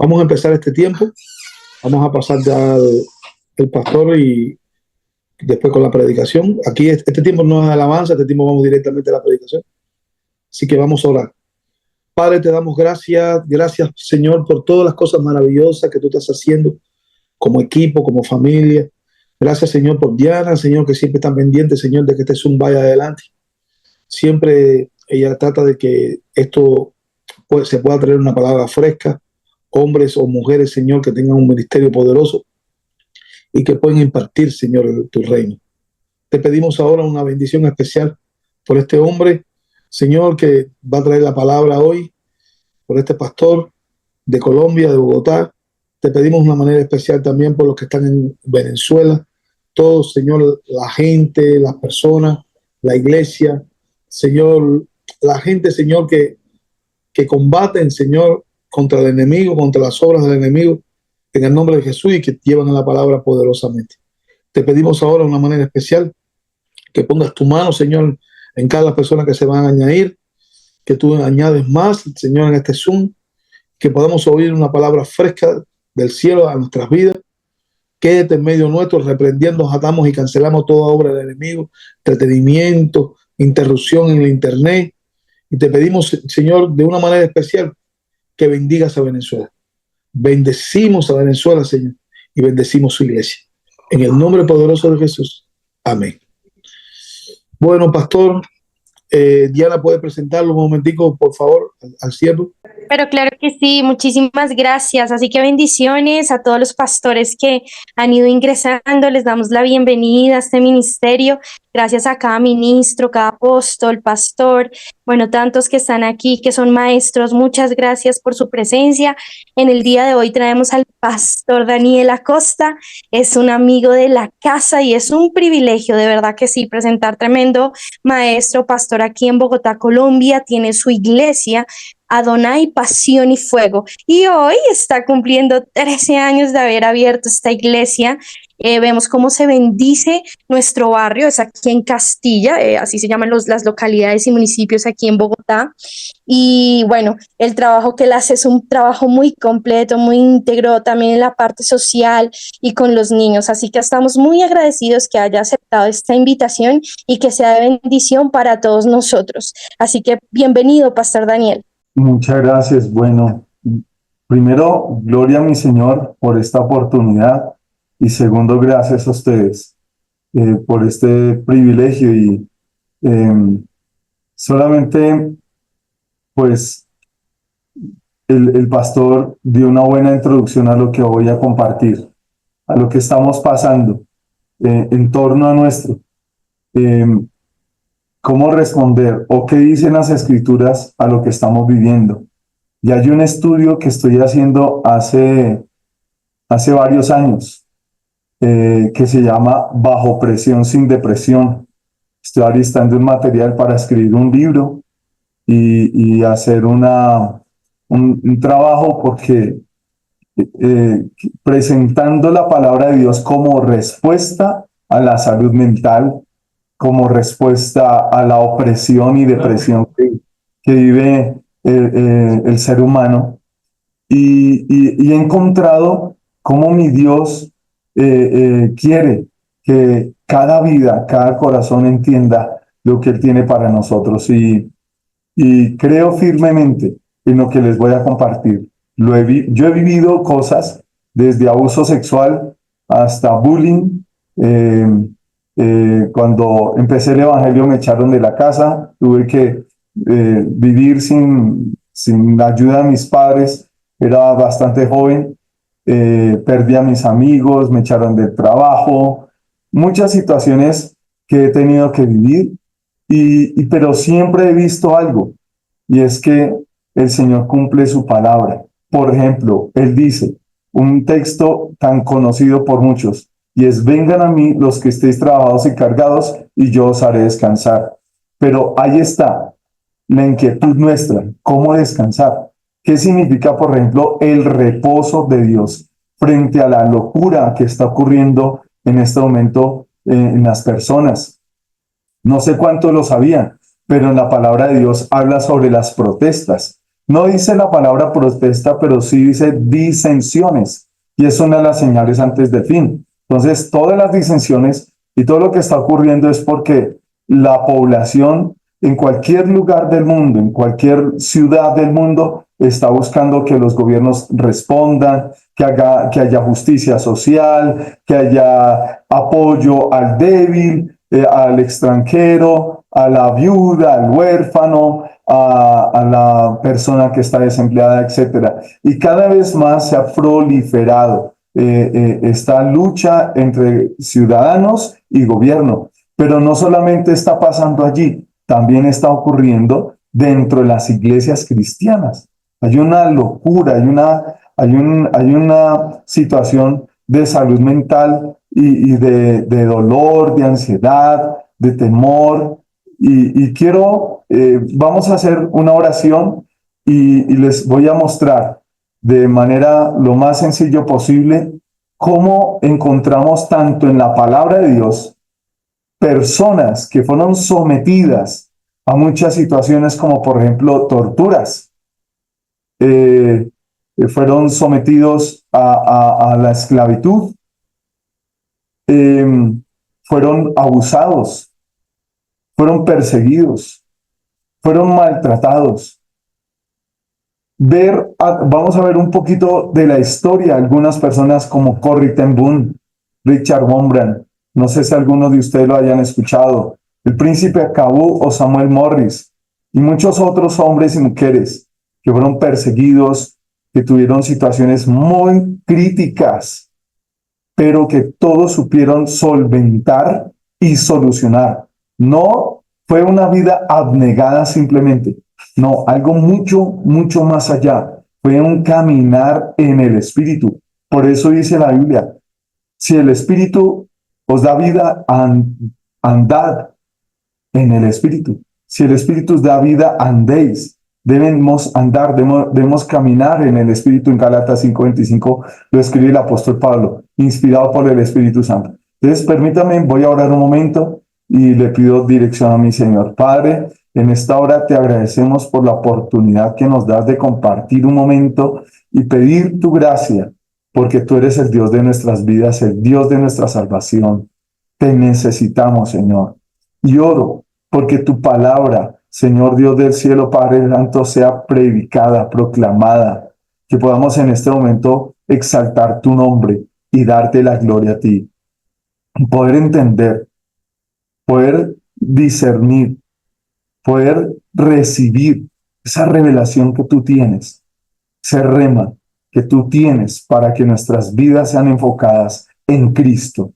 Vamos a empezar este tiempo. Vamos a pasar ya el pastor y después con la predicación. Aquí este tiempo no es alabanza, este tiempo vamos directamente a la predicación. Así que vamos a orar. Padre, te damos gracias. Gracias, Señor, por todas las cosas maravillosas que tú estás haciendo como equipo, como familia. Gracias, Señor, por Diana, Señor, que siempre están pendientes, Señor, de que este Zoom vaya adelante. Siempre ella trata de que esto se pueda traer una palabra fresca, hombres o mujeres, Señor, que tengan un ministerio poderoso y que pueden impartir, Señor, tu reino. Te pedimos ahora una bendición especial por este hombre, Señor, que va a traer la palabra hoy, por este pastor de Colombia, de Bogotá. Te pedimos una manera especial también por los que están en Venezuela, todos, Señor, la gente, las personas, la iglesia, Señor, la gente, Señor, que combaten, Señor, contra el enemigo, contra las obras del enemigo, en el nombre de Jesús, y que llevan la palabra poderosamente. Te pedimos ahora de una manera especial que pongas tu mano, Señor, en cada persona que se van a añadir, que tú añades más, Señor, en este Zoom, que podamos oír una palabra fresca del cielo a nuestras vidas. Quédate en medio nuestro, reprendiendo, atamos y cancelamos toda obra del enemigo, entretenimiento, interrupción en la internet. Y te pedimos, Señor, de una manera especial, que bendigas a Venezuela. Bendecimos a Venezuela, Señor, y bendecimos su iglesia. En el nombre poderoso de Jesús. Amén. Bueno, pastor, Diana, ¿puede presentarlo un momentico, por favor, al siervo? Pero claro que sí, muchísimas gracias. Así que bendiciones a todos los pastores que han ido ingresando. Les damos la bienvenida a este ministerio. Gracias a cada ministro, cada apóstol, pastor, bueno, tantos que están aquí, que son maestros. Muchas gracias por su presencia. En el día de hoy traemos al pastor Daniel Acosta. Es un amigo de la casa y es un privilegio, de verdad que sí, presentar tremendo maestro, pastor aquí en Bogotá, Colombia. Tiene su iglesia, Adonai, Pasión y Fuego. Y hoy está cumpliendo 13 años de haber abierto esta iglesia. Vemos cómo se bendice nuestro barrio, es aquí en Castilla, así se llaman las localidades y municipios aquí en Bogotá. Y bueno, el trabajo que él hace es un trabajo muy completo, muy íntegro, también en la parte social y con los niños. Así que estamos muy agradecidos que haya aceptado esta invitación y que sea de bendición para todos nosotros. Así que bienvenido, Pastor Daniel. Muchas gracias. Bueno, primero, gloria a mi Señor por esta oportunidad, y segundo, gracias a ustedes por este privilegio. Y solamente, pues, el pastor dio una buena introducción a lo que voy a compartir, a lo que estamos pasando en torno a nuestro. ¿Cómo responder o qué dicen las escrituras a lo que estamos viviendo? Y hay un estudio que estoy haciendo hace varios años que se llama Bajo presión sin depresión. Estoy alistando un material para escribir un libro y hacer un trabajo, porque presentando la palabra de Dios como respuesta a la salud mental, como respuesta a la opresión y depresión que vive el ser humano. Y he encontrado cómo mi Dios quiere que cada vida, cada corazón entienda lo que Él tiene para nosotros. Y creo firmemente en lo que les voy a compartir. Yo he vivido cosas desde abuso sexual hasta bullying. Cuando empecé el evangelio me echaron de la casa, tuve que vivir sin la ayuda de mis padres, era bastante joven, perdí a mis amigos, me echaron del trabajo, muchas situaciones que he tenido que vivir, pero siempre he visto algo, y es que el Señor cumple su palabra. Por ejemplo, Él dice, un texto tan conocido por muchos, y es: vengan a mí los que estéis trabajados y cargados, y yo os haré descansar. Pero ahí está la inquietud nuestra: ¿cómo descansar? ¿Qué significa, por ejemplo, el reposo de Dios frente a la locura que está ocurriendo en este momento en las personas? No sé cuánto lo sabían, pero en la palabra de Dios habla sobre las protestas. No dice la palabra protesta, pero sí dice disensiones. Y es una de las señales antes del fin. Entonces, todas las disensiones y todo lo que está ocurriendo es porque la población en cualquier lugar del mundo, en cualquier ciudad del mundo, está buscando que los gobiernos respondan, que haya justicia social, que haya apoyo al débil, al extranjero, a la viuda, al huérfano, a la persona que está desempleada, etcétera. Y cada vez más se ha proliferado esta lucha entre ciudadanos y gobierno. Pero no solamente está pasando allí, también está ocurriendo dentro de las iglesias cristianas. Hay una locura, hay una situación de salud mental y de dolor, de ansiedad, de temor. Y quiero, vamos a hacer una oración y les voy a mostrar de manera lo más sencillo posible cómo encontramos tanto en la palabra de Dios personas que fueron sometidas a muchas situaciones como por ejemplo torturas, fueron sometidos a la esclavitud, fueron abusados, fueron perseguidos, fueron maltratados. Vamos a ver un poquito de la historia, algunas personas como Corrie ten Boom, Richard Wurmbrand, no sé si algunos de ustedes lo hayan escuchado, el príncipe Akabú o Samuel Morris, y muchos otros hombres y mujeres que fueron perseguidos, que tuvieron situaciones muy críticas, pero que todos supieron solventar y solucionar. No fue una vida abnegada simplemente, no, algo mucho, mucho más allá. Fue un caminar en el Espíritu. Por eso dice la Biblia, si el Espíritu os da vida, andad en el Espíritu. Si el Espíritu os da vida, andéis. Debemos andar, debemos caminar en el Espíritu. En Gálatas 5:25 lo escribe el apóstol Pablo, inspirado por el Espíritu Santo. Entonces, permítame, voy a orar un momento y le pido dirección a mi Señor. Padre, en esta hora te agradecemos por la oportunidad que nos das de compartir un momento y pedir tu gracia, porque tú eres el Dios de nuestras vidas, el Dios de nuestra salvación. Te necesitamos, Señor. Y oro porque tu palabra, Señor Dios del cielo, Padre Santo, sea predicada, proclamada, que podamos en este momento exaltar tu nombre y darte la gloria a ti. Poder entender, poder discernir, poder recibir esa revelación que tú tienes, ese rema que tú tienes para que nuestras vidas sean enfocadas en Cristo.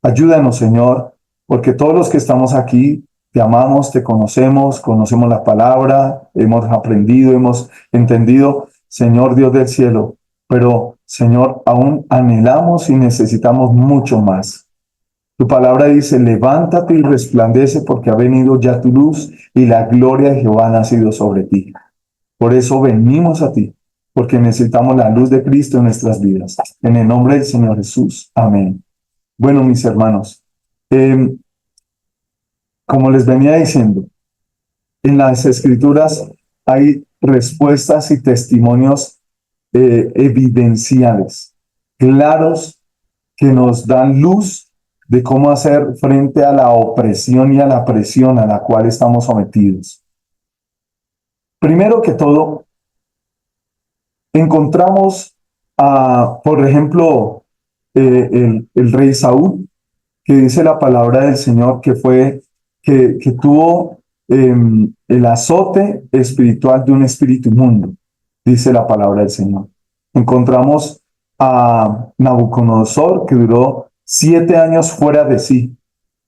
Ayúdanos, Señor, porque todos los que estamos aquí te amamos, te conocemos, conocemos la palabra, hemos aprendido, hemos entendido, Señor Dios del cielo, pero, Señor, aún anhelamos y necesitamos mucho más. Tu palabra dice, levántate y resplandece porque ha venido ya tu luz y la gloria de Jehová ha nacido sobre ti. Por eso venimos a ti, porque necesitamos la luz de Cristo en nuestras vidas. En el nombre del Señor Jesús. Amén. Bueno, mis hermanos, como les venía diciendo, en las Escrituras hay respuestas y testimonios evidenciales, claros, que nos dan luz de cómo hacer frente a la opresión y a la presión a la cual estamos sometidos. Primero que todo, encontramos por ejemplo, el rey Saúl, que dice la palabra del Señor que tuvo el azote espiritual de un espíritu inmundo, dice la palabra del Señor. Encontramos a Nabucodonosor, que duró 7 años fuera de sí.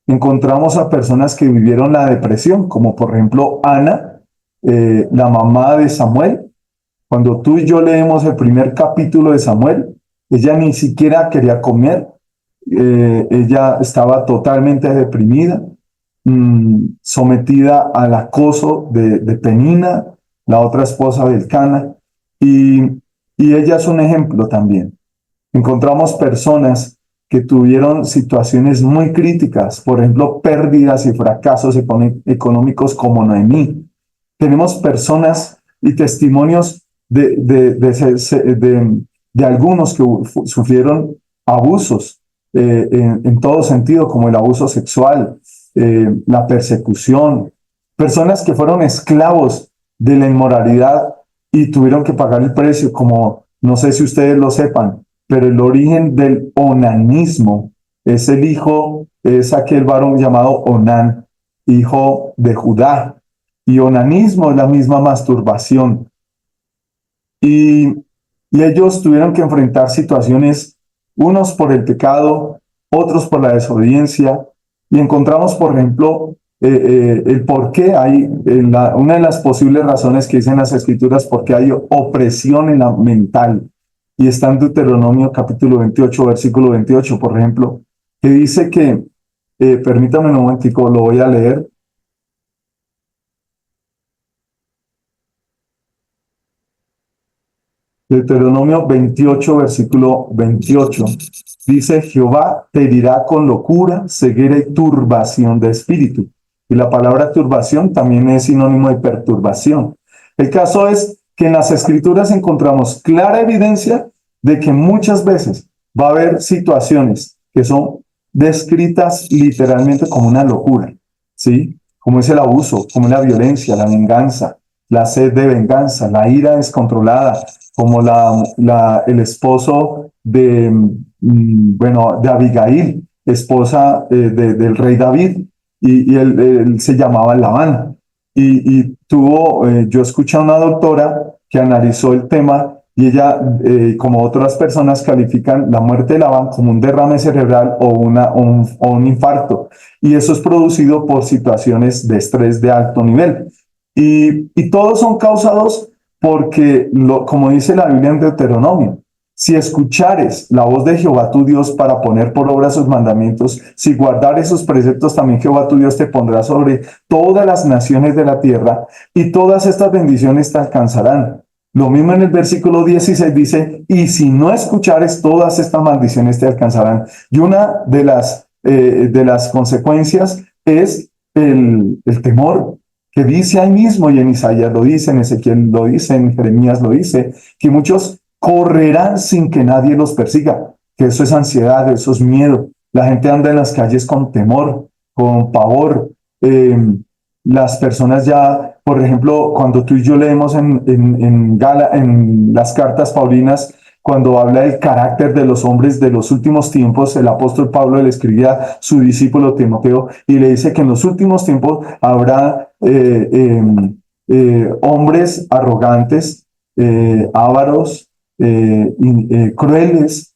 Encontramos a personas que vivieron la depresión, como por ejemplo Ana, la mamá de Samuel. Cuando tú y yo leemos el primer capítulo de Samuel, ella ni siquiera quería comer, ella estaba totalmente deprimida, sometida al acoso de Penina, la otra esposa de Elcana, y ella es un ejemplo también. Encontramos personas que tuvieron situaciones muy críticas, por ejemplo, pérdidas y fracasos económicos como Noemí. Tenemos personas y testimonios de algunos que sufrieron abusos en todo sentido, como el abuso sexual, la persecución, personas que fueron esclavos de la inmoralidad y tuvieron que pagar el precio, como no sé si ustedes lo sepan, pero el origen del onanismo es aquel varón llamado Onán, hijo de Judá, y onanismo es la misma masturbación. Y ellos tuvieron que enfrentar situaciones, unos por el pecado, otros por la desobediencia, y encontramos, por ejemplo, el por qué hay, una de las posibles razones que dicen las Escrituras, por qué hay opresión en la mental, y está en Deuteronomio capítulo 28, versículo 28, por ejemplo, que dice que, permítame un momentico, lo voy a leer. Deuteronomio 28, versículo 28. Dice, Jehová te herirá con locura, ceguera y turbación de espíritu. Y la palabra turbación también es sinónimo de perturbación. El caso es que en las Escrituras encontramos clara evidencia de que muchas veces va a haber situaciones que son descritas literalmente como una locura, ¿sí? Como es el abuso, como la violencia, la venganza, la sed de venganza, la ira descontrolada, como el esposo de Abigail, esposa del rey David, y él se llamaba Labán. Yo escuché a una doctora que analizó el tema y ella, como otras personas, califican la muerte de Labán como un derrame cerebral o un infarto. Y eso es producido por situaciones de estrés de alto nivel. Y todos son causados porque, como dice la Biblia en Deuteronomio, si escuchares la voz de Jehová tu Dios para poner por obra sus mandamientos, si guardares sus preceptos, también Jehová tu Dios te pondrá sobre todas las naciones de la tierra, y todas estas bendiciones te alcanzarán. Lo mismo en el versículo 16 dice, y si no escuchares, todas estas maldiciones te alcanzarán. Y una de las consecuencias es el temor, que dice ahí mismo, y en Isaías lo dice, en Ezequiel lo dice, en Jeremías lo dice, que muchos correrán sin que nadie los persiga, que eso es ansiedad, eso es miedo. La gente anda en las calles con temor, con pavor. Las personas ya, por ejemplo, cuando tú y yo leemos en las cartas paulinas, cuando habla del carácter de los hombres de los últimos tiempos, el apóstol Pablo le escribía a su discípulo Timoteo y le dice que en los últimos tiempos habrá hombres arrogantes, ávaros, crueles.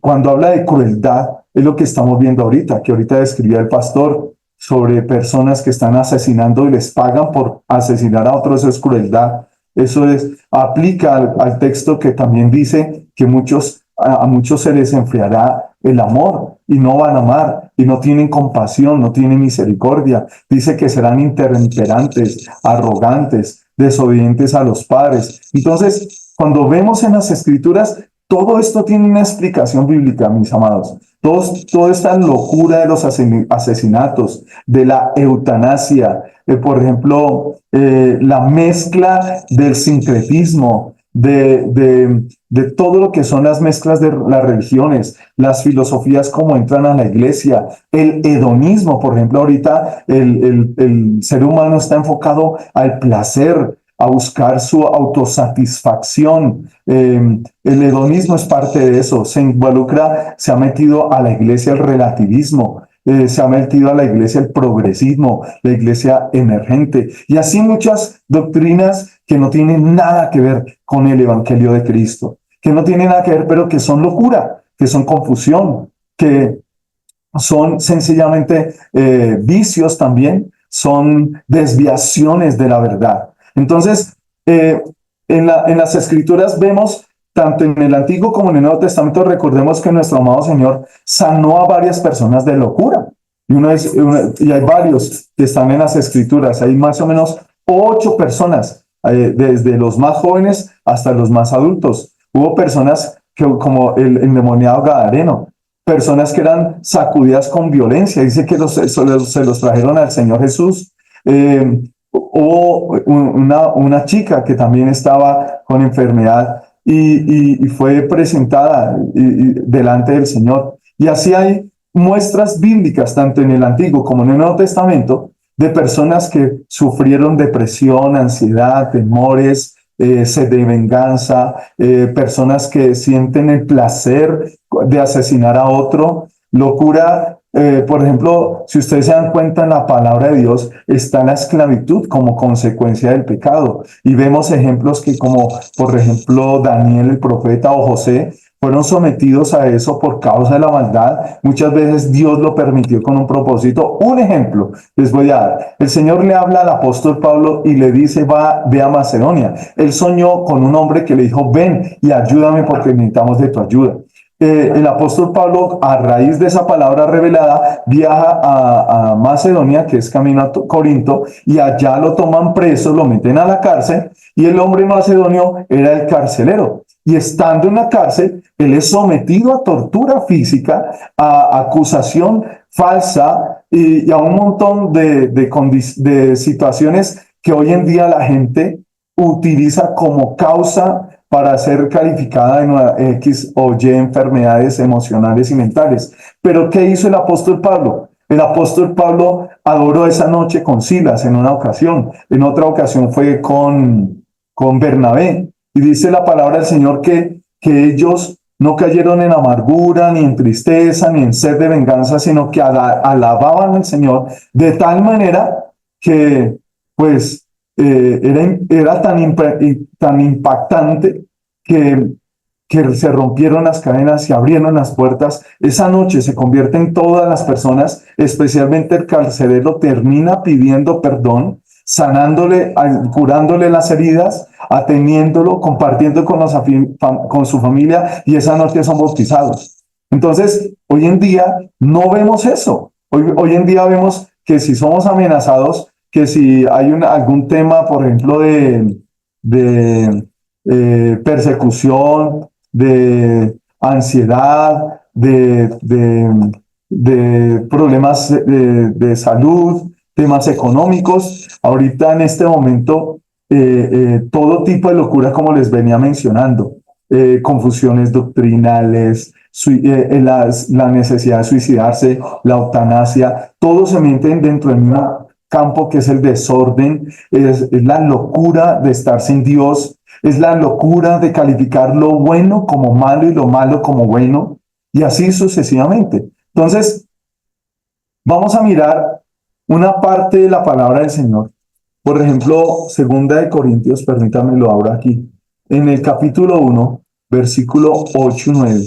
Cuando habla de crueldad, es lo que estamos viendo ahorita, que ahorita describía el pastor sobre personas que están asesinando y les pagan por asesinar a otros. Eso es crueldad. Eso aplica al texto que también dice que a muchos se les enfriará el amor y no van a amar y no tienen compasión, no tienen misericordia. Dice que serán intemperantes, arrogantes, desobedientes a los padres. Entonces, cuando vemos en las Escrituras, todo esto tiene una explicación bíblica, mis amados. Toda esta locura de los asesinatos, de la eutanasia, por ejemplo, la mezcla del sincretismo, de todo lo que son las mezclas de las religiones, las filosofías como entran a la iglesia, el hedonismo, por ejemplo, ahorita el ser humano está enfocado al placer, a buscar su autosatisfacción. El hedonismo es parte de eso, se ha metido a la iglesia el relativismo, se ha metido a la iglesia el progresismo, la iglesia emergente, y así muchas doctrinas que no tienen nada que ver con el evangelio de Cristo, que no tienen nada que ver, pero que son locura, que son confusión, que son sencillamente vicios también, son desviaciones de la verdad. Entonces, en las Escrituras vemos, tanto en el Antiguo como en el Nuevo Testamento, recordemos que nuestro amado Señor sanó a varias personas de locura. Y hay varios que están en las Escrituras. Hay más o menos 8 personas, desde los más jóvenes hasta los más adultos. Hubo personas como el endemoniado Gadareno, personas que eran sacudidas con violencia. Dice que se los trajeron al Señor Jesús. hubo una chica que también estaba con enfermedad y fue presentada delante del Señor. Y así hay muestras bíblicas, tanto en el Antiguo como en el Nuevo Testamento, de personas que sufrieron depresión, ansiedad, temores, sed de venganza, personas que sienten el placer de asesinar a otro, locura. Por ejemplo, si ustedes se dan cuenta, en la palabra de Dios está la esclavitud como consecuencia del pecado. Y vemos ejemplos que, como por ejemplo Daniel el profeta o José, fueron sometidos a eso por causa de la maldad. Muchas veces Dios lo permitió con un propósito. Un ejemplo les voy a dar. El Señor le habla al apóstol Pablo y le dice, ve a Macedonia. Él soñó con un hombre que le dijo, ven y ayúdame porque necesitamos de tu ayuda. El apóstol Pablo, a raíz de esa palabra revelada, viaja a Macedonia, que es camino a Corinto, y allá lo toman preso, lo meten a la cárcel, y el hombre macedonio era el carcelero. Y estando en la cárcel, él es sometido a tortura física, a acusación falsa y a un montón de situaciones que hoy en día la gente utiliza como causa para ser calificada en una X o Y enfermedades emocionales y mentales. Pero ¿qué hizo el apóstol Pablo? El apóstol Pablo adoró esa noche con Silas en una ocasión. En otra ocasión fue con Bernabé. Y dice la palabra del Señor que ellos no cayeron en amargura, ni en tristeza, ni en sed de venganza, sino que alababan al Señor de tal manera que, pues, era tan impactante que se rompieron las cadenas, se abrieron las puertas. Esa noche se convierten todas las personas, especialmente el carcelero, termina pidiendo perdón, sanándole, curándole las heridas, atendiéndolo, compartiendo con su familia, y esa noche son bautizados. Entonces, hoy en día no vemos eso. Hoy en día vemos que si somos amenazados, que si hay algún tema, por ejemplo, de persecución, de ansiedad, de problemas de salud, temas económicos. Ahorita en este momento, todo tipo de locura, como les venía mencionando, confusiones doctrinales, la necesidad de suicidarse, la eutanasia, todo se meten dentro del mismo campo, que es el desorden, es la locura de estar sin Dios, es la locura de calificar lo bueno como malo y lo malo como bueno, y así sucesivamente. Entonces, vamos a mirar una parte de la palabra del Señor. Por ejemplo, 2 Corintios, permítanme lo abro aquí, en el capítulo 1, versículo 8 y 9.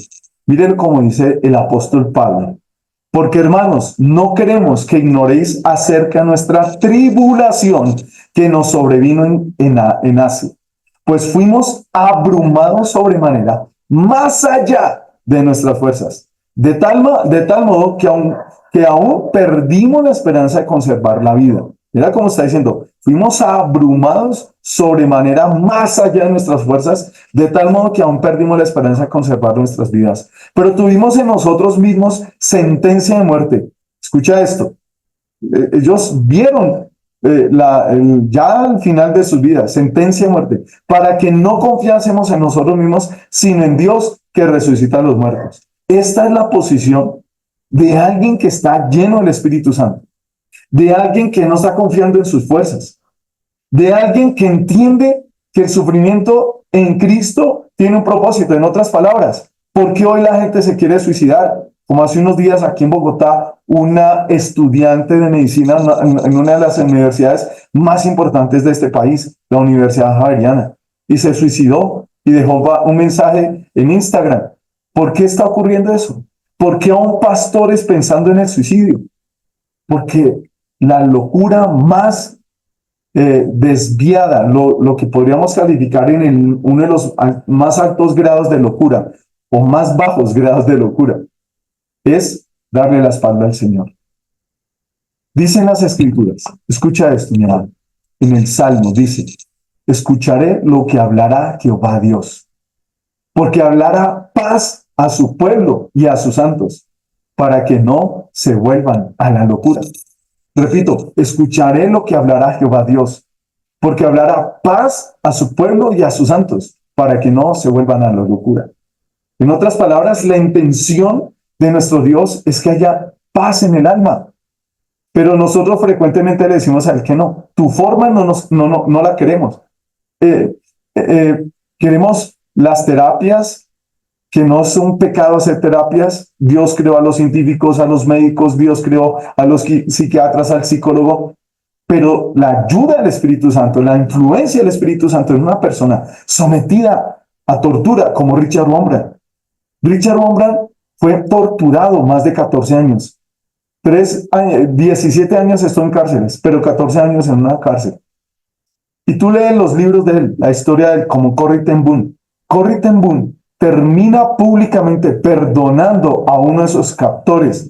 Miren cómo dice el apóstol Pablo. Porque, hermanos, no queremos que ignoréis acerca de nuestra tribulación que nos sobrevino en Asia, pues fuimos abrumados sobremanera, más allá de nuestras fuerzas, de tal modo que aún perdimos la esperanza de conservar la vida. Mira cómo está diciendo, fuimos abrumados sobremanera, más allá de nuestras fuerzas, de tal modo que aún perdimos la esperanza de conservar nuestras vidas. Pero tuvimos en nosotros mismos sentencia de muerte. Escucha esto. Ellos vieron ya al final de sus vidas, sentencia de muerte, para que no confiásemos en nosotros mismos, sino en Dios que resucita a los muertos. Esta es la posición de alguien que está lleno del Espíritu Santo, de alguien que no está confiando en sus fuerzas, de alguien que entiende que el sufrimiento en Cristo tiene un propósito. En otras palabras, ¿por qué hoy la gente se quiere suicidar? Como hace unos días aquí en Bogotá, una estudiante de medicina en una de las universidades más importantes de este país, la Universidad Javeriana, y se suicidó y dejó un mensaje en Instagram. ¿Por qué está ocurriendo eso? ¿Por qué aún pastores pensando en el suicidio? Porque la locura más desviada, lo que podríamos calificar en uno de los más altos grados de locura o más bajos grados de locura, es darle la espalda al Señor. Dicen las Escrituras, escucha esto, mi hermano, en el Salmo dice, escucharé lo que hablará Jehová Dios, porque hablará paz a su pueblo y a sus santos, para que no se vuelvan a la locura. Repito, escucharé lo que hablará Jehová Dios, porque hablará paz a su pueblo y a sus santos, para que no se vuelvan a la locura. En otras palabras, la intención de nuestro Dios es que haya paz en el alma. Pero nosotros frecuentemente le decimos a él que no. Tu forma no la queremos. Queremos las terapias, que no son pecados hacer terapias. Dios creó a los científicos, a los médicos, Dios creó a los psiquiatras, al psicólogo. Pero la ayuda del Espíritu Santo, la influencia del Espíritu Santo en una persona sometida a tortura, como Richard Wurmbrand. Richard Wurmbrand fue torturado más de 14 años. 17 años estuvo en cárceles, pero 14 años en una cárcel. Y tú lees los libros de él, la historia de él, como Corrie ten Boom. Corrie ten Boom termina públicamente perdonando a uno de sus captores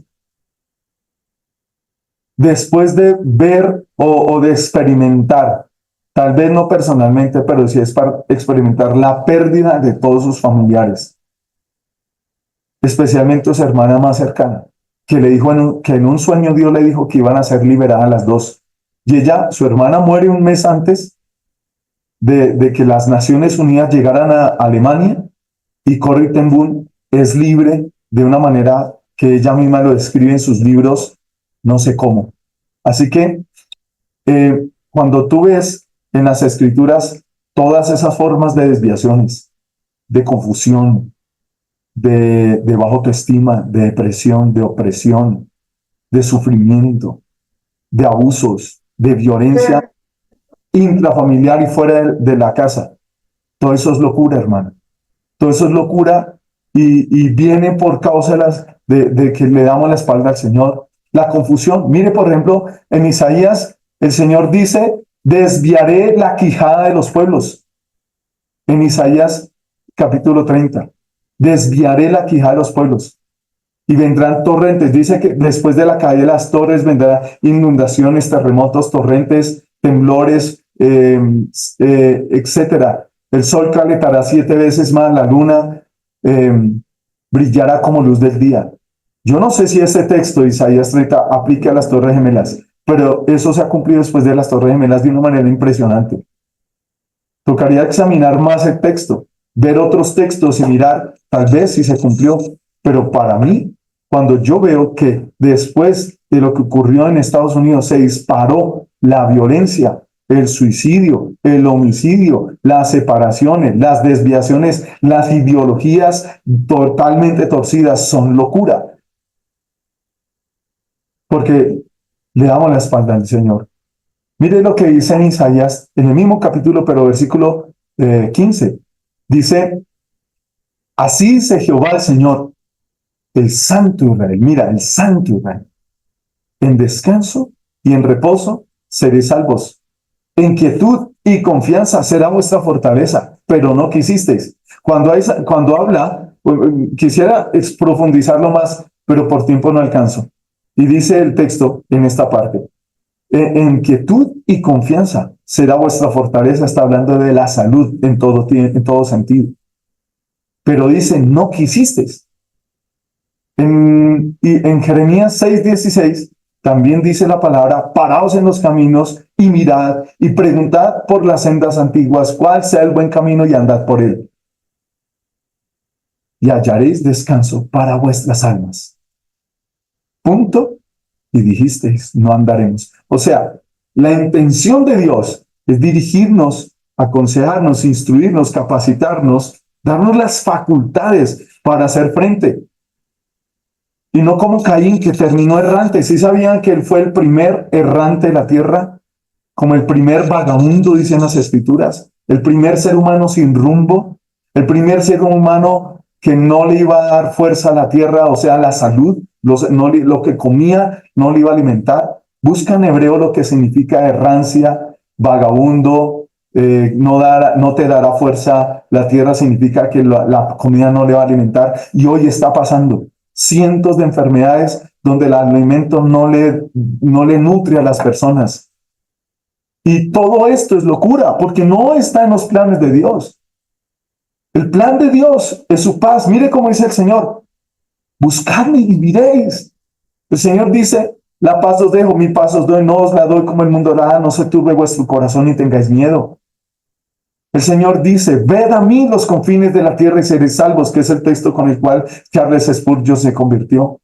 después de ver o de experimentar, tal vez no personalmente, pero sí es para experimentar la pérdida de todos sus familiares, especialmente su hermana más cercana, que le dijo que en un sueño Dios le dijo que iban a ser liberadas las dos. Y ella, su hermana, muere un mes antes de que las Naciones Unidas llegaran a Alemania, y Corrie ten Boom es libre de una manera que ella misma lo describe en sus libros, no sé cómo. Así que cuando tú ves en las Escrituras todas esas formas de desviaciones, de confusión, de baja autoestima, de depresión, de opresión, de sufrimiento, de abusos, de violencia intrafamiliar y fuera de la casa. Todo eso es locura, hermano. Todo eso es locura y viene por causa de que le damos la espalda al Señor. La confusión. Mire, por ejemplo, en Isaías, el Señor dice, desviaré la quijada de los pueblos. En Isaías, capítulo 30. Desviaré la quijada de los pueblos. Y vendrán torrentes. Dice que después de la caída de las torres vendrán inundaciones, terremotos, torrentes, temblores, etcétera. El sol calentará 7 veces más, la luna brillará como luz del día. Yo no sé si este texto de Isaías 30 aplica a las Torres Gemelas, pero eso se ha cumplido después de las Torres Gemelas de una manera impresionante. Tocaría examinar más el texto, ver otros textos y mirar tal vez si se cumplió. Pero para mí, cuando yo veo que después de lo que ocurrió en Estados Unidos se disparó la violencia, el suicidio, el homicidio, las separaciones, las desviaciones, las ideologías totalmente torcidas son locura. Porque le damos la espalda al Señor. Mire lo que dice en Isaías, en el mismo capítulo, pero versículo 15. Dice, así dice Jehová el Señor, el Santo Israel. Mira, el Santo Israel. En descanso y en reposo seréis salvos. En quietud y confianza será vuestra fortaleza, pero no quisisteis. Cuando habla, quisiera profundizarlo más, pero por tiempo no alcanzo. Y dice el texto en esta parte, en quietud y confianza será vuestra fortaleza. Está hablando de la salud en todo sentido. Pero dice, no quisisteis. Y en Jeremías 6:16 también dice la palabra, paraos en los caminos y mirad y preguntad por las sendas antiguas cuál sea el buen camino y andad por él. Y hallaréis descanso para vuestras almas. Punto. Y dijisteis, no andaremos. O sea, la intención de Dios es dirigirnos, aconsejarnos, instruirnos, capacitarnos, darnos las facultades para hacer frente. Y no como Caín, que terminó errante. ¿Sí sabían que él fue el primer errante de la tierra? Como el primer vagabundo, dicen las Escrituras. El primer ser humano sin rumbo. El primer ser humano que no le iba a dar fuerza a la tierra, o sea, la salud. Lo que comía no le iba a alimentar. Busca en hebreo lo que significa errancia, vagabundo, no te dará fuerza. La tierra significa que la comida no le va a alimentar. Y hoy está pasando. Cientos de enfermedades donde el alimento no le nutre a las personas. Y todo esto es locura, porque no está en los planes de Dios. El plan de Dios es su paz. Mire cómo dice el Señor, buscadme y viviréis. El Señor dice, La paz os dejo, mi paz os doy, no os la doy como el mundo la da, no se turbe vuestro corazón ni tengáis miedo. El Señor dice, ved a mí los confines de la tierra y seréis salvos, que es el texto con el cual Charles Spurgeon se convirtió.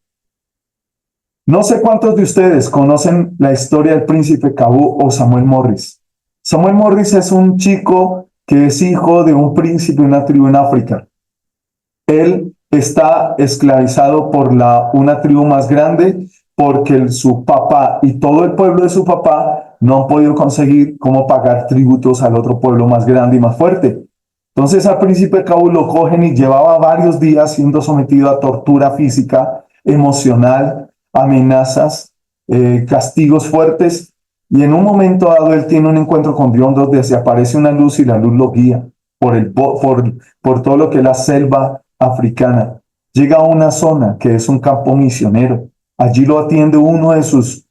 No sé cuántos de ustedes conocen la historia del príncipe Kabú o Samuel Morris. Samuel Morris es un chico que es hijo de un príncipe de una tribu en África. Él está esclavizado por una tribu más grande porque su papá y todo el pueblo de su papá no han podido conseguir cómo pagar tributos al otro pueblo más grande y más fuerte. Entonces al príncipe Kabú lo cogen y llevaba varios días siendo sometido a tortura física, emocional, amenazas, castigos fuertes, y en un momento dado él tiene un encuentro con Dios donde se aparece una luz y la luz lo guía por todo lo que es la selva africana. Llega a una zona que es un campo misionero. Allí lo atiende uno de sus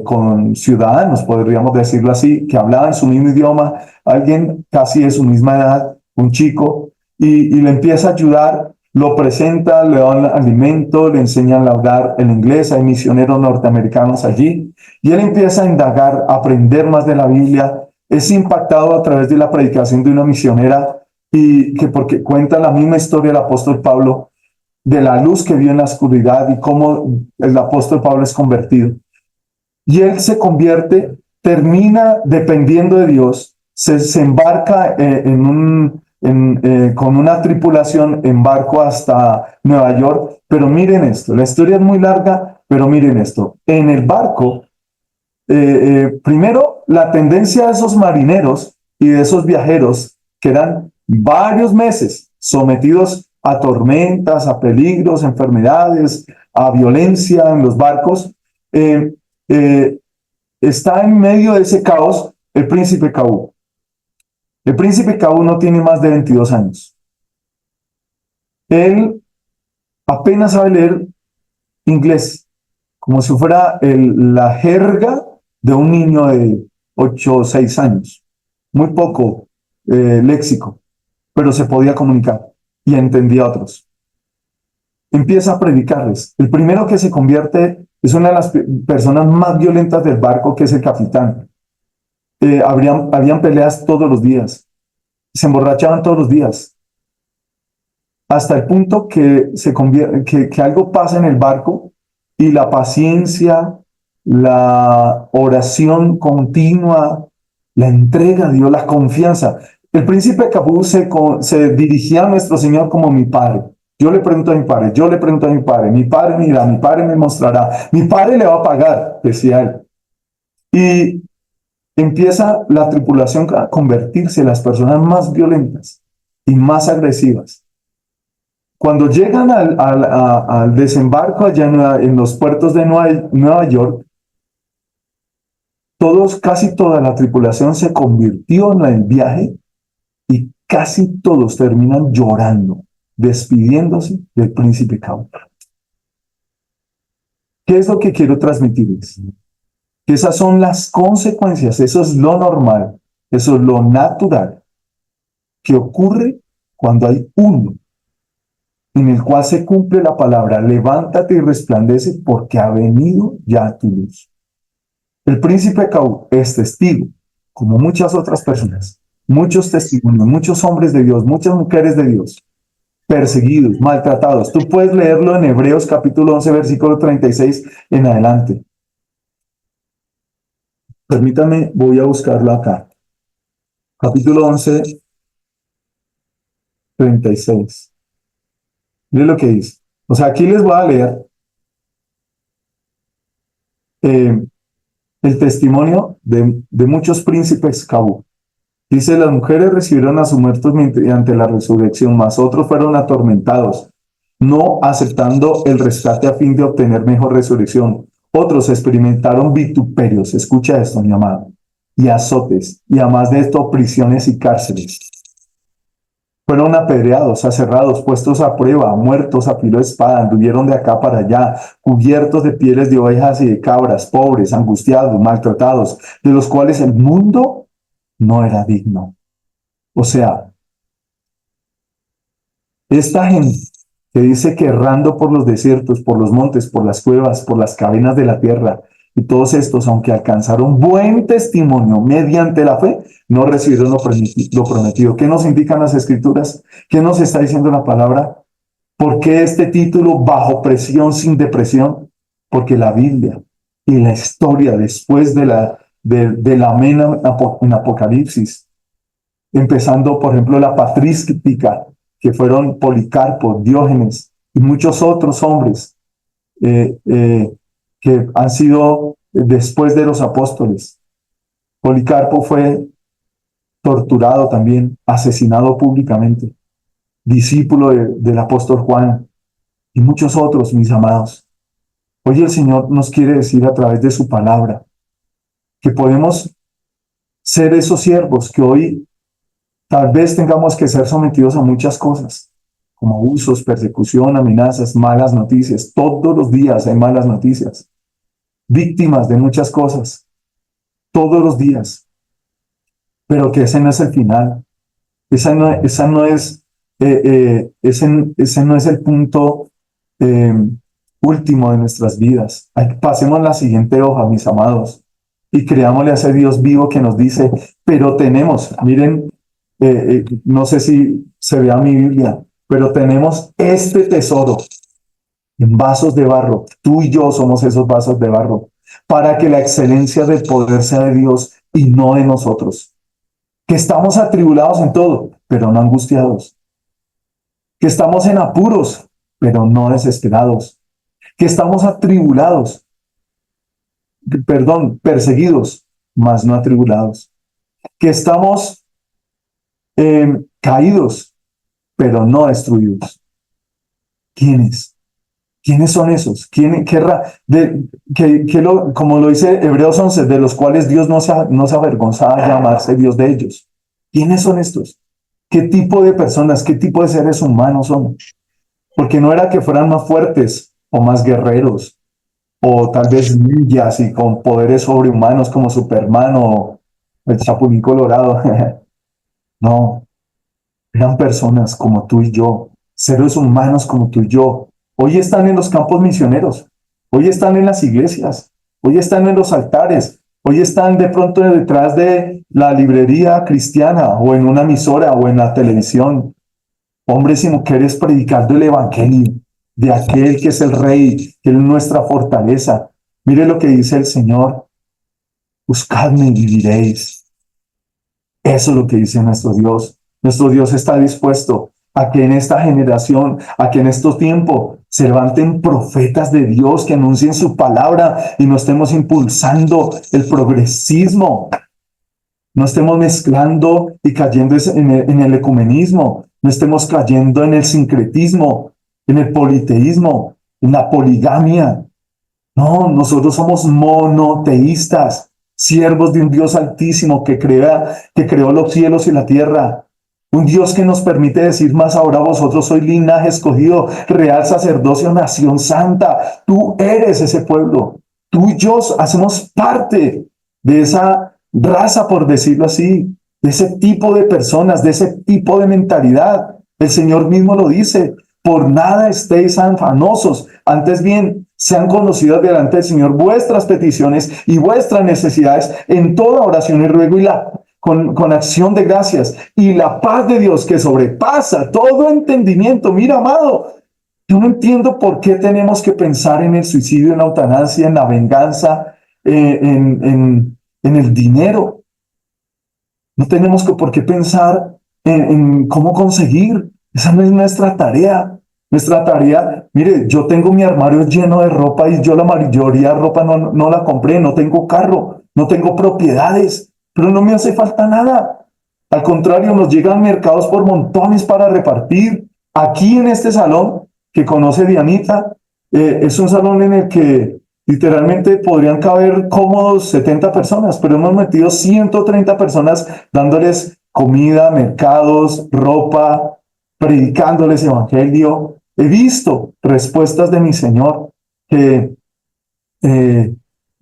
con ciudadanos, podríamos decirlo así, que hablaban su mismo idioma, alguien casi de su misma edad, un chico, y le empieza a ayudar, lo presenta, le dan alimento, le enseñan a hablar el inglés, hay misioneros norteamericanos allí, y él empieza a indagar, a aprender más de la Biblia, es impactado a través de la predicación de una misionera, y que porque cuenta la misma historia del apóstol Pablo, de la luz que vio en la oscuridad y cómo el apóstol Pablo es convertido. Y él se convierte, termina dependiendo de Dios, se embarca con una tripulación en barco hasta Nueva York. Pero miren esto, la historia es muy larga, pero miren esto. En el barco, primero, la tendencia de esos marineros y de esos viajeros, que eran varios meses sometidos a tormentas, a peligros, enfermedades, a violencia en los barcos, está en medio de ese caos el príncipe Kabú. El príncipe Kabú no tiene más de 22 años. Él apenas sabe leer inglés, como si fuera la jerga de un niño de 8 o 6 años. Muy poco léxico, pero se podía comunicar y entendía a otros. Empieza a predicarles. El primero que se convierte es una de las personas más violentas del barco, que es el capitán. Habían peleas todos los días. Se emborrachaban todos los días. Hasta el punto que algo pasa en el barco y la paciencia, la oración continua, la entrega a Dios, la confianza. El príncipe Kabú se dirigía a nuestro Señor como mi padre. Yo le pregunto a mi padre, yo le pregunto a mi padre me dirá, mi padre me mostrará, mi padre le va a pagar, decía él. Y empieza la tripulación a convertirse en las personas más violentas y más agresivas. Cuando llegan al desembarco allá en los puertos de Nueva York, casi toda la tripulación se convirtió en el viaje y casi todos terminan llorando, despidiéndose del príncipe Kabú. ¿Qué es lo que quiero transmitirles? Que esas son las consecuencias, eso es lo normal, eso es lo natural que ocurre cuando hay uno en el cual se cumple la palabra, levántate y resplandece porque ha venido ya tu luz. El príncipe Kabú es testigo, como muchas otras personas, muchos testimonios, muchos hombres de Dios, muchas mujeres de Dios, perseguidos, maltratados. Tú puedes leerlo en Hebreos capítulo 11, versículo 36 en adelante. Permítame, voy a buscarlo acá. Capítulo 11, 36. Mire lo que dice. O sea, aquí les voy a leer el testimonio de muchos príncipes Kabú. Dice, las mujeres recibieron a sus muertos mediante la resurrección, mas otros fueron atormentados, no aceptando el rescate a fin de obtener mejor resurrección. Otros experimentaron vituperios, escucha esto, mi amado, y azotes, y además de esto, prisiones y cárceles. Fueron apedreados, aserrados, puestos a prueba, muertos a filo de espada, anduvieron de acá para allá, cubiertos de pieles de ovejas y de cabras, pobres, angustiados, maltratados, de los cuales el mundo no era digno. O sea, esta gente que dice que errando por los desiertos, por los montes, por las cuevas, por las cavernas de la tierra, y todos estos, aunque alcanzaron buen testimonio mediante la fe, no recibieron lo prometido. ¿Qué nos indican las Escrituras? ¿Qué nos está diciendo la palabra? ¿Por qué este título, Bajo presión sin depresión? Porque la Biblia y la historia después de la amén en Apocalipsis, empezando, por ejemplo, la patrística, que fueron Policarpo, Diógenes y muchos otros hombres que han sido después de los apóstoles. Policarpo fue torturado también, asesinado públicamente, discípulo del apóstol Juan y muchos otros, mis amados. Hoy el Señor nos quiere decir a través de su palabra que podemos ser esos siervos que hoy tal vez tengamos que ser sometidos a muchas cosas, como abusos, persecución, amenazas, malas noticias. Todos los días hay malas noticias, víctimas de muchas cosas, todos los días. Pero que ese no es el final. Ese no es el punto último de nuestras vidas. Pasemos la siguiente hoja, mis amados, y creámosle a ese Dios vivo que nos dice, pero tenemos, miren, no sé si se vea mi Biblia, pero tenemos este tesoro en vasos de barro. Tú y yo somos esos vasos de barro, para que la excelencia del poder sea de Dios y no de nosotros. Que estamos atribulados en todo, pero no angustiados. Que estamos en apuros, pero no desesperados. Que estamos perseguidos, mas no atribulados. Que estamos caídos, pero no destruidos. ¿Quiénes? ¿Quiénes son esos? Como lo dice Hebreos 11, de los cuales Dios no se avergonzaba de llamarse Dios de ellos. ¿Quiénes son estos? ¿Qué tipo de personas, qué tipo de seres humanos son? Porque no era que fueran más fuertes o más guerreros, o tal vez ninjas y con poderes sobrehumanos como Superman o el Chapulín Colorado. No, eran personas como tú y yo, seres humanos como tú y yo. Hoy están en los campos misioneros, hoy están en las iglesias, hoy están en los altares, hoy están de pronto detrás de la librería cristiana o en una emisora o en la televisión. Hombres y mujeres predicando el evangelio de aquel que es el Rey, que es nuestra fortaleza. Mire lo que dice el Señor: buscadme y viviréis. Eso es lo que dice nuestro Dios. Nuestro Dios está dispuesto a que en esta generación, a que en estos tiempos se levanten profetas de Dios que anuncien su palabra y no estemos impulsando el progresismo, no estemos mezclando y cayendo en el ecumenismo, no estemos cayendo en el sincretismo, en el politeísmo, en la poligamia. No, nosotros somos monoteístas, siervos de un Dios altísimo que creó los cielos y la tierra. Un Dios que nos permite decir más: ahora vosotros sois linaje escogido, real sacerdocio, nación santa. Tú eres ese pueblo. Tú y yo hacemos parte de esa raza, por decirlo así, de ese tipo de personas, de ese tipo de mentalidad. El Señor mismo lo dice: por nada estéis afanosos, antes bien sean conocidas delante del Señor vuestras peticiones y vuestras necesidades en toda oración y ruego con acción de gracias, y la paz de Dios que sobrepasa todo entendimiento. Mira, amado, yo no entiendo por qué tenemos que pensar en el suicidio, en la eutanasia, en la venganza, en el dinero. No tenemos por qué pensar en cómo conseguir. Esa no es nuestra tarea. Nuestra tarea, mire, yo tengo mi armario lleno de ropa y yo la mayoría de ropa no la compré, no tengo carro, no tengo propiedades, pero no me hace falta nada. Al contrario, nos llegan mercados por montones para repartir. Aquí en este salón que conoce Dianita, es un salón en el que literalmente podrían caber cómodos 70 personas, pero hemos metido 130 personas dándoles comida, mercados, ropa, predicándoles evangelio. He visto respuestas de mi Señor y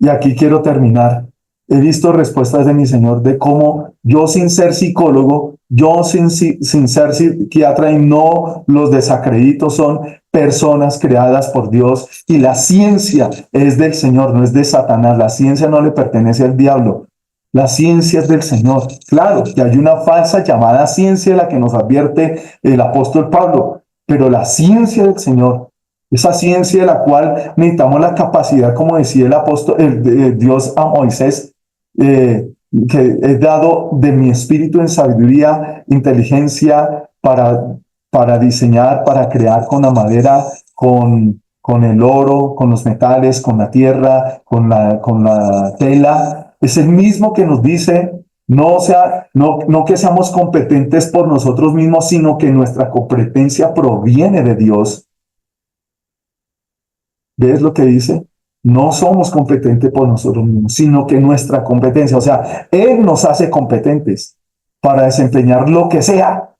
aquí quiero terminar. He visto respuestas de mi Señor de cómo yo, sin ser psicólogo, yo sin ser psiquiatra, y no los desacredito, son personas creadas por Dios y la ciencia es del Señor, no es de Satanás. La ciencia no le pertenece al diablo. La ciencia es del Señor. Claro que hay una falsa llamada ciencia, la que nos advierte el apóstol Pablo, pero la ciencia del Señor, esa ciencia de la cual necesitamos la capacidad, como decía el apóstol, Dios a Moisés, que he dado de mi espíritu en sabiduría, inteligencia para diseñar, para crear con la madera, con el oro, con los metales, con la tierra, con la tela. Es el mismo que nos dice, no que seamos competentes por nosotros mismos, sino que nuestra competencia proviene de Dios. ¿Ves lo que dice? No somos competentes por nosotros mismos, sino que nuestra competencia, o sea, Él nos hace competentes para desempeñar lo que sea.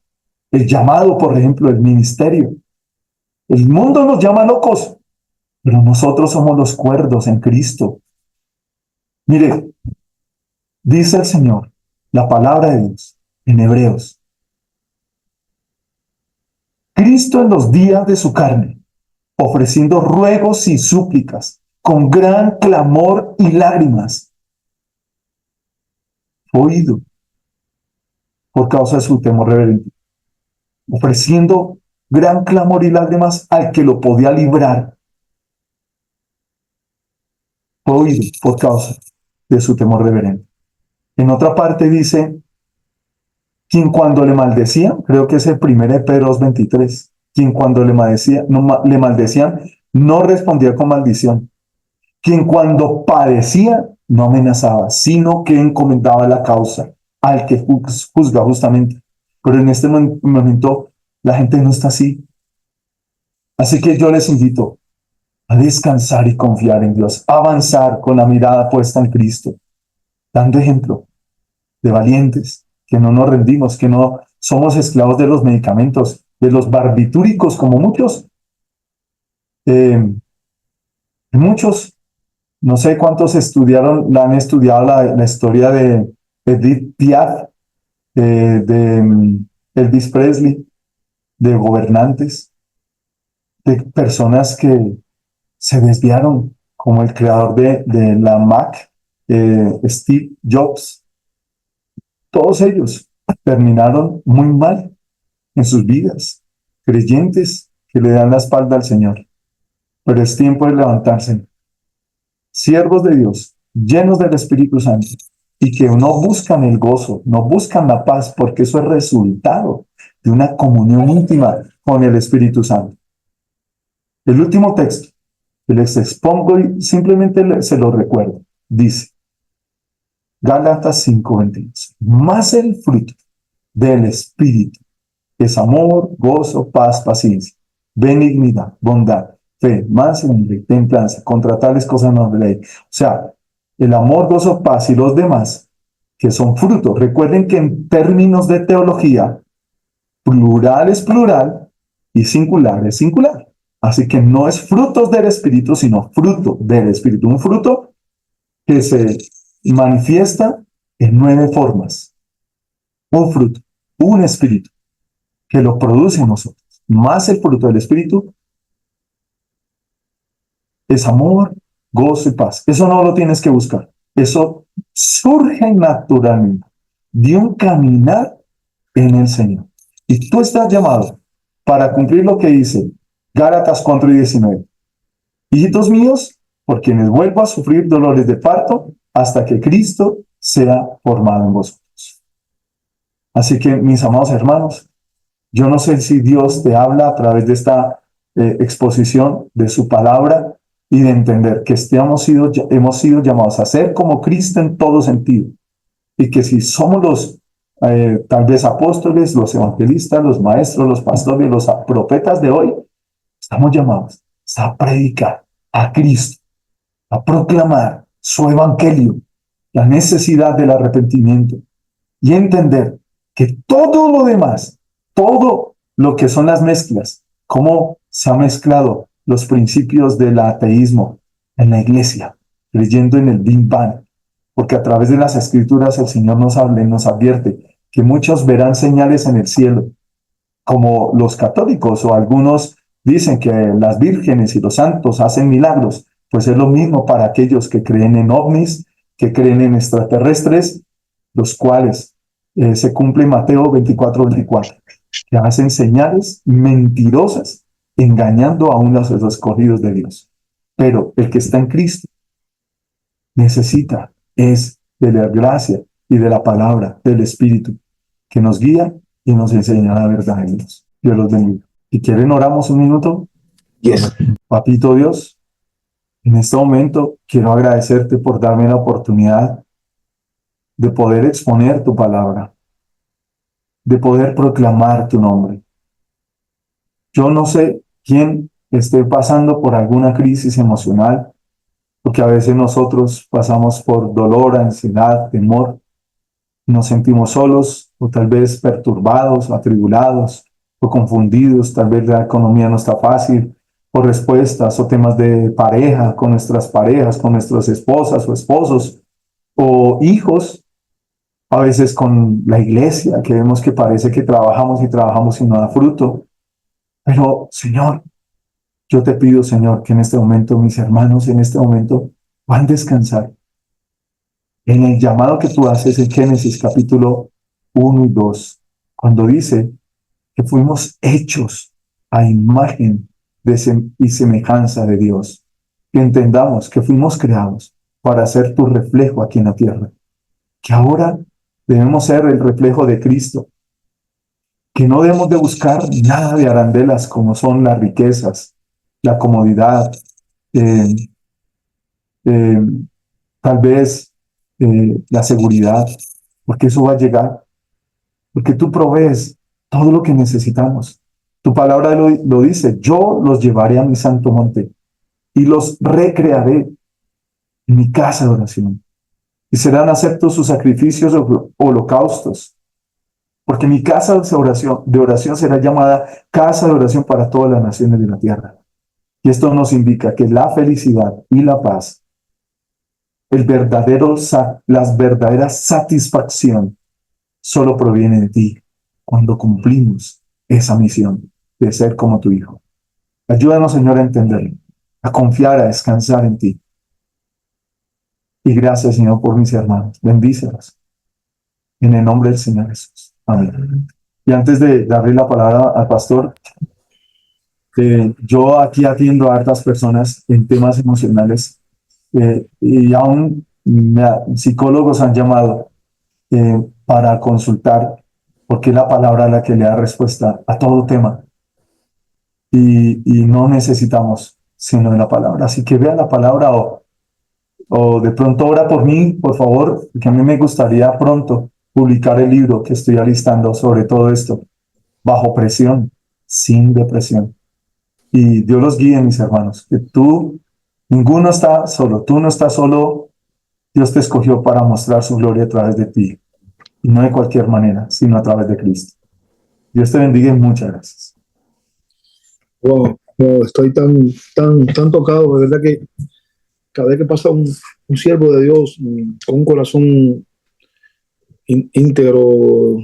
El llamado, por ejemplo, el ministerio. El mundo nos llama locos, pero nosotros somos los cuerdos en Cristo. Mire, dice el Señor, la palabra de Dios en Hebreos. Cristo en los días de su carne, ofreciendo ruegos y súplicas, con gran clamor y lágrimas, oído por causa de su temor reverente, ofreciendo gran clamor y lágrimas al que lo podía librar, oído por causa de su temor reverente. En otra parte dice, quien cuando le maldecían, creo que es el 1 Pedro 2:23, quien cuando le maldecían, no respondía con maldición. Quien cuando padecía, no amenazaba, sino que encomendaba la causa al que juzga justamente. Pero en este momento la gente no está así. Así que yo les invito a descansar y confiar en Dios, a avanzar con la mirada puesta en Cristo, dando ejemplo de valientes, que no nos rendimos, que no somos esclavos de los medicamentos, de los barbitúricos, como muchos. Muchos, no sé cuántos han estudiado la historia de Edith Piaf, de Elvis Presley, de gobernantes, de personas que se desviaron, como el creador de la Mac, Steve Jobs. Todos ellos terminaron muy mal en sus vidas, creyentes que le dan la espalda al Señor. Pero es tiempo de levantarse, siervos de Dios, llenos del Espíritu Santo, y que no buscan el gozo, no buscan la paz, porque eso es resultado de una comunión íntima con el Espíritu Santo. El último texto que les expongo y simplemente se lo recuerdo, dice, Gálatas 5:22, más el fruto del Espíritu es amor, gozo, paz, paciencia, benignidad, bondad, fe, mansedumbre, templanza. Contra tales cosas no hay ley. O sea, el amor, gozo, paz y los demás, que son frutos. Recuerden que en términos de teología, plural es plural y singular es singular. Así que no es frutos del Espíritu, sino fruto del Espíritu. Un fruto que se manifiesta en 9 formas. Un fruto, un espíritu, que lo produce en nosotros. Más el fruto del Espíritu es amor, gozo y paz. Eso no lo tienes que buscar. Eso surge naturalmente de un caminar en el Señor. Y tú estás llamado para cumplir lo que dice Gálatas 4:19. Hijitos míos, por quienes vuelvo a sufrir dolores de parto hasta que Cristo sea formado en vosotros. Así que, mis amados hermanos, yo no sé si Dios te habla a través de esta exposición de su palabra y de entender que hemos sido llamados a ser como Cristo en todo sentido. Y que si somos los tal vez apóstoles, los evangelistas, los maestros, los pastores, los profetas de hoy, estamos llamados a predicar a Cristo, a proclamar su evangelio, la necesidad del arrepentimiento y entender que todo lo demás, todo lo que son las mezclas, cómo se han mezclado los principios del ateísmo en la iglesia, creyendo en el Big Bang, porque a través de las escrituras el Señor nos habla y nos advierte que muchos verán señales en el cielo, como los católicos o algunos dicen que las vírgenes y los santos hacen milagros, pues es lo mismo para aquellos que creen en ovnis, que creen en extraterrestres, los cuales se cumple Mateo 24:24, que hacen señales mentirosas, engañando aún a los escogidos de Dios. Pero el que está en Cristo necesita es de la gracia y de la palabra del Espíritu, que nos guía y nos enseña la verdad de Dios. Dios los bendiga. Si quieren, oramos un minuto. Yes. Papito Dios, en este momento quiero agradecerte por darme la oportunidad de poder exponer tu palabra, de poder proclamar tu nombre. Yo no sé quién esté pasando por alguna crisis emocional, porque a veces nosotros pasamos por dolor, ansiedad, temor, nos sentimos solos o tal vez perturbados, atribulados o confundidos, tal vez la economía no está fácil, o respuestas o temas de pareja, con nuestras parejas, con nuestras esposas o esposos, o hijos, a veces con la iglesia, que vemos que parece que trabajamos y trabajamos y no da fruto. Pero, Señor, yo te pido, Señor, que en este momento mis hermanos en este momento van a descansar en el llamado que tú haces en Génesis capítulo 1 y 2, cuando dice que fuimos hechos a imagen y semejanza de Dios, que entendamos que fuimos creados para ser tu reflejo aquí en la tierra, que ahora debemos ser el reflejo de Cristo, que no debemos de buscar nada de arandelas como son las riquezas, la comodidad, eh, eh, tal vez la seguridad, porque eso va a llegar, porque tú provees todo lo que necesitamos. Tu palabra lo dice, yo los llevaré a mi santo monte y los recrearé en mi casa de oración. Y serán aceptos sus sacrificios o holocaustos, porque mi casa de oración será llamada casa de oración para todas las naciones de la tierra. Y esto nos indica que la felicidad y la paz, las verdaderas satisfacción, solo proviene de ti cuando cumplimos esa misión de ser como tu Hijo. Ayúdanos, Señor, a entenderlo, a confiar, a descansar en ti. Y gracias, Señor, por mis hermanos. Bendícelos. En el nombre del Señor Jesús. Amén. Y antes de darle la palabra al pastor, yo aquí atiendo a hartas personas en temas emocionales y aún psicólogos han llamado para consultar, porque es la palabra la que le da respuesta a todo tema. Y no necesitamos sino de la palabra. Así que vea la palabra o de pronto ora por mí, por favor, porque a mí me gustaría pronto publicar el libro que estoy alistando sobre todo esto, bajo presión, sin depresión. Y Dios los guíe, mis hermanos, que ninguno está solo, tú no estás solo, Dios te escogió para mostrar su gloria a través de ti, y no de cualquier manera, sino a través de Cristo. Dios te bendiga y muchas gracias. Wow, no, estoy tan tocado, de verdad que cada vez que pasa un siervo de Dios con un corazón íntegro,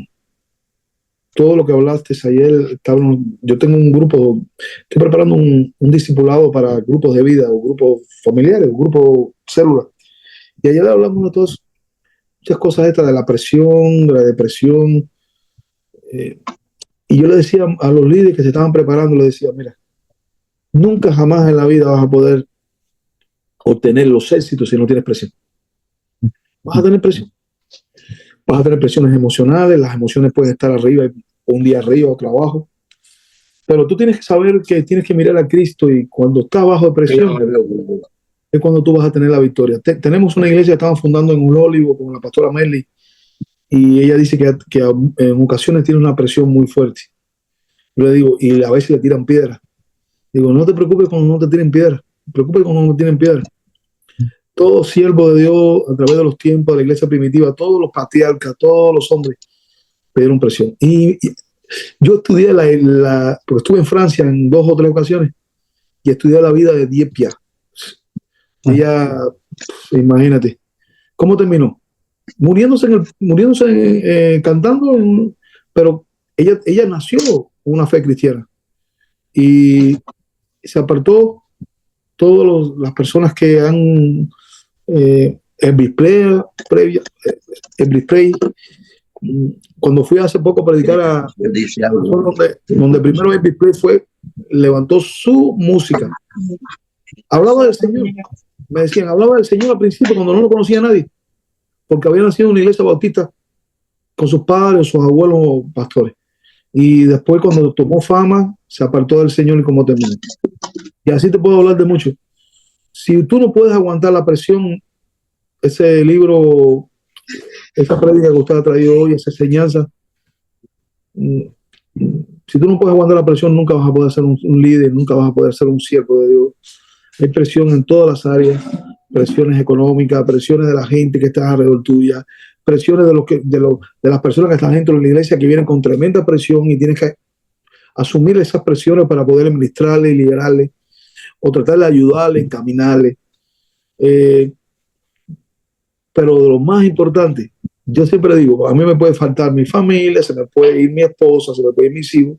todo lo que hablaste ayer, yo tengo un grupo, estoy preparando un discipulado para grupos de vida o grupos familiares, o grupos células. Y ayer hablamos de todas muchas cosas estas, de la presión, de la depresión. Y yo le decía a los líderes que se estaban preparando, le decía, mira, nunca jamás en la vida vas a poder obtener los éxitos si no tienes presión. Vas a tener presión. Vas a tener presiones emocionales, las emociones pueden estar arriba, un día arriba, otro abajo. Pero tú tienes que saber que tienes que mirar a Cristo y cuando estás bajo de presión es cuando tú vas a tener la victoria. Tenemos una iglesia que estamos fundando en un Olivo con la pastora Melly y ella dice que en ocasiones tiene una presión muy fuerte. Yo le digo, y a veces le tiran piedras. Digo, no te preocupes cuando no te tiren piedras, preocupes cuando no tienen piedras. Todo siervo de Dios a través de los tiempos de la iglesia primitiva, todos los patriarcas, todos los hombres pidieron presión. Y yo estudié porque estuve en Francia en 2 o 3 ocasiones y estudié la vida de Edith Piaf. Ella, imagínate, ¿cómo terminó? Muriéndose cantando, pero ella nació con una fe cristiana. y se apartó todas las personas que han el display previa, el display. Cuando fui hace poco a predicar donde primero el display fue, levantó su música. Hablaba del Señor. Me decían, hablaba del Señor al principio cuando no lo conocía a nadie, porque había nacido en una iglesia bautista con sus padres, sus abuelos pastores. Y después, cuando tomó fama, se apartó del Señor y como temor. Y así te puedo hablar de mucho. Si tú no puedes aguantar la presión, ese libro, esa prédica que usted ha traído hoy, esa enseñanza, si tú no puedes aguantar la presión, nunca vas a poder ser un líder, nunca vas a poder ser un siervo de Dios. Hay presión en todas las áreas, presiones económicas, presiones de la gente que está alrededor tuya, presiones de las personas que están dentro de la iglesia que vienen con tremenda presión y tienes que asumir esas presiones para poder administrarle y liberarle o tratar de ayudarle, encaminarle. Pero de lo más importante, yo siempre digo, a mí me puede faltar mi familia, se me puede ir mi esposa, se me puede ir mis hijos,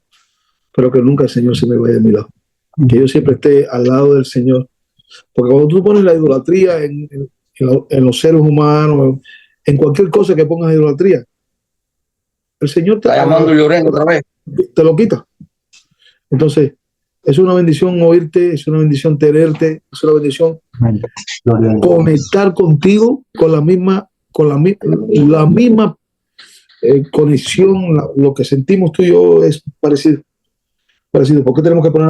pero que nunca el Señor se me vaya de mi lado. Que yo siempre esté al lado del Señor. Porque cuando tú pones la idolatría en los seres humanos, en cualquier cosa que pongas idolatría, el Señor te lo quita. Entonces, es una bendición oírte, es una bendición tenerte, es una bendición conectar contigo con la misma conexión, lo que sentimos tú y yo es parecido. ¿Por qué tenemos que poner